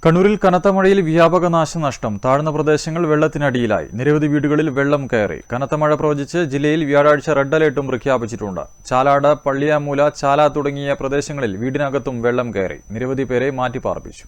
കണ്ണൂരിൽ കനത്ത മഴയിൽ വ്യാപക നാശനഷ്ടം. താഴ്ന്ന പ്രദേശങ്ങൾ വെള്ളത്തിനടിയിലായി. നിരവധി വീടുകളിൽ വെള്ളം കയറി. കനത്ത മഴ പ്രവചിച്ച് ജില്ലയിൽ വ്യാഴാഴ്ച റെഡ് അലേർട്ടും പ്രഖ്യാപിച്ചിട്ടുണ്ട്. ചാലാട്, പള്ളിയാമൂല, ചാല തുടങ്ങിയ പ്രദേശങ്ങളിൽ വീടിനകത്തും വെള്ളം കയറി. നിരവധി പേരെ മാറ്റിപ്പാർപ്പിച്ചു.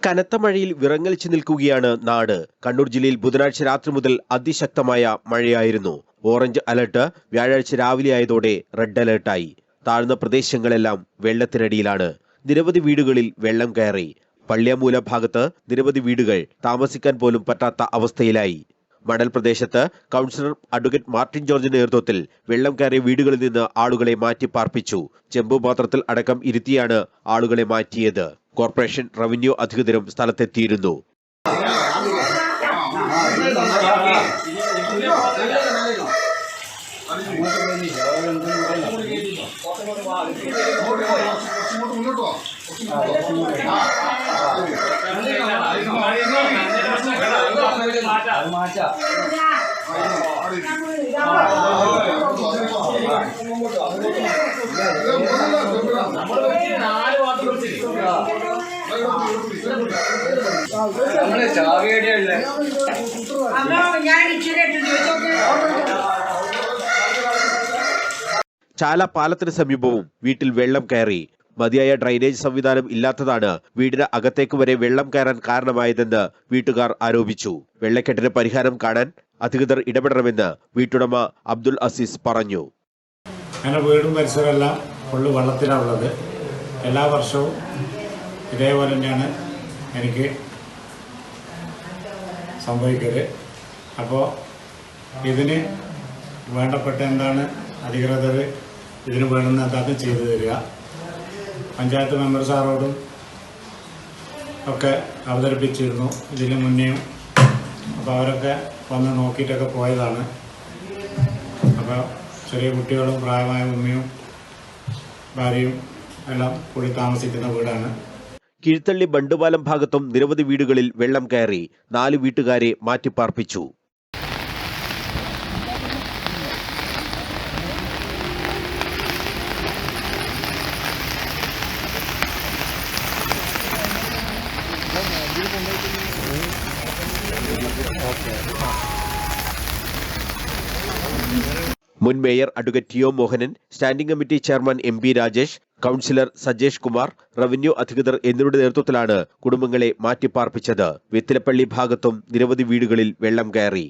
കനത്ത മഴയിൽ വിറങ്ങലിച്ചു നിൽക്കുകയാണ് നാട്. കണ്ണൂർ ജില്ലയിൽ ബുധനാഴ്ച രാത്രി മുതൽ അതിശക്തമായ മഴയായിരുന്നു. ഓറഞ്ച് അലർട്ട് വ്യാഴാഴ്ച രാവിലെയായതോടെ റെഡ് അലർട്ടായി. താഴ്ന്ന പ്രദേശങ്ങളെല്ലാം വെള്ളത്തിനടിയിലാണ്. നിരവധി വീടുകളിൽ വെള്ളം കയറി. പള്ളിയാമൂല ഭാഗത്ത് നിരവധി വീടുകൾ താമസിക്കാൻ പോലും പറ്റാത്ത അവസ്ഥയിലായി. മണൽ പ്രദേശത്ത് കൗൺസിലർ അഡ്വക്കേറ്റ് മാർട്ടിൻ ജോർജിന്റെ നേതൃത്വത്തിൽ വെള്ളം കയറിയ വീടുകളിൽ നിന്ന് ആളുകളെ മാറ്റി പാർപ്പിച്ചു. ചെമ്പുപാത്രത്തിൽ അടക്കം ഇരുത്തിയാണ് ആളുകളെ മാറ്റിയത്. കോർപ്പറേഷൻ റവന്യൂ അധികൃതരും സ്ഥലത്തെത്തിയിരുന്നു. ചാല പാലത്തിന് സമീപവും വീട്ടിൽ വെള്ളം കയറി. മതിയായ ഡ്രൈനേജ് സംവിധാനം ഇല്ലാത്തതാണ് വീടിന് അകത്തേക്ക് വരെ വെള്ളം കയറാൻ കാരണമായതെന്ന് വീട്ടുകാർ ആരോപിച്ചു. വെള്ളക്കെട്ടിന് പരിഹാരം കാണാൻ അധികൃതർ ഇടപെടണമെന്ന് വീട്ടുടമ അബ്ദുൽ അസീസ് പറഞ്ഞു. അങ്ങനെ വീടും പരിസരമെല്ലാം ഫുള്ള് വെള്ളത്തിലാണുള്ളത്. എല്ലാ വർഷവും ഇതേപോലെ തന്നെയാണ് എനിക്ക് സംഭവിക്കരുത്. അപ്പോൾ ഇതിന് വേണ്ടപ്പെട്ട എന്താണ് അധികൃതർ ഇതിന് വേണ്ടുന്ന എന്താണെന്ന് ചെയ്തു തരിക. പഞ്ചായത്ത് മെമ്പർ സാറോടും ഒക്കെ അവതരിപ്പിച്ചിരുന്നു ഇതിന് മുന്നേയും. അപ്പോൾ അവരൊക്കെ വന്ന് നോക്കിയിട്ടൊക്കെ പോയതാണ്. അപ്പോൾ ചെറിയ കുട്ടികളും പ്രായമായ ഉമ്മയും ഭാര്യയും എല്ലാം കൂടി താമസിക്കുന്ന വീടാണ്. കീഴ്ത്തള്ളി ബണ്ടുപാലം ഭാഗത്തും നിരവധി വീടുകളിൽ വെള്ളം കയറി. 4 വീട്ടുകാരെ മാറ്റിപ്പാർപ്പിച്ചു. മുൻ mayor advocate T O Mohanan, standing committee chairman MP. Rajesh, councillor Sajesh Kumar, revenue അധികൃതർ എന്നിവരുടെ നേതൃത്വത്തിലാണ് കുടുംബങ്ങളെ മാറ്റിപ്പാർപ്പിച്ചത്. വെത്തിലപ്പള്ളി ഭാഗത്തും നിരവധി വീടുകളിൽ വെള്ളം കയറി.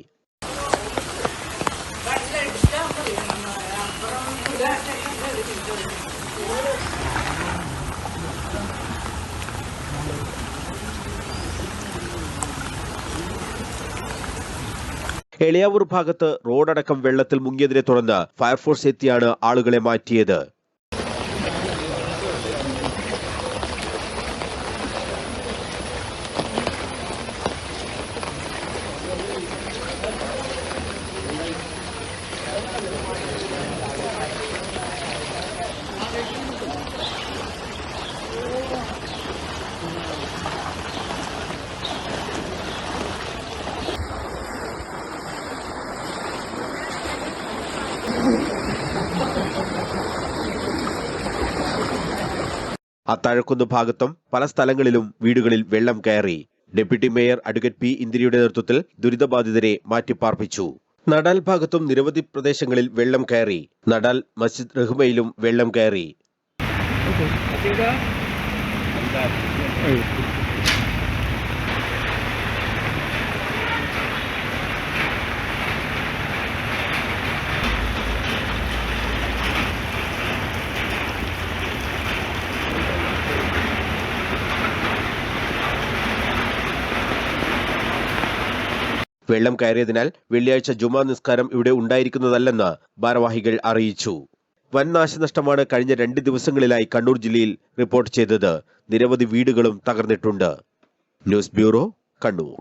എളിയാവൂർ ഭാഗത്ത് റോഡടക്കം വെള്ളത്തിൽ മുങ്ങിയതിനെ തുടർന്ന് ഫയർഫോഴ്സ് എത്തിയാണ് ആളുകളെ മാറ്റിയത്. അത്താഴക്കുന്ന് ഭാഗത്തും പല സ്ഥലങ്ങളിലും വീടുകളിൽ വെള്ളം കയറി. ഡെപ്യൂട്ടി മേയർ അഡ്വക്കേറ്റ് പി ഇന്ദിരയുടെ നേതൃത്വത്തിൽ ദുരിതബാധിതരെ മാറ്റിപ്പാർപ്പിച്ചു. നടാൽ ഭാഗത്തും നിരവധി പ്രദേശങ്ങളിൽ വെള്ളം കയറി. നടാൽ മസ്ജിദ് റഹ്മയിലും വെള്ളം കയറി. വെള്ളം കയറിയതിനാൽ വെള്ളിയാഴ്ച ജുമാ നിസ്കാരം ഇവിടെ ഉണ്ടായിരിക്കുന്നതല്ലെന്ന് ഭാരവാഹികൾ അറിയിച്ചു. വൻ നാശനഷ്ടമാണ് കഴിഞ്ഞ 2 ദിവസങ്ങളിലായി കണ്ണൂർ ജില്ലയിൽ റിപ്പോർട്ട് ചെയ്തത്. നിരവധി വീടുകളും തകർന്നിട്ടുണ്ട്. News bureau, Kannur.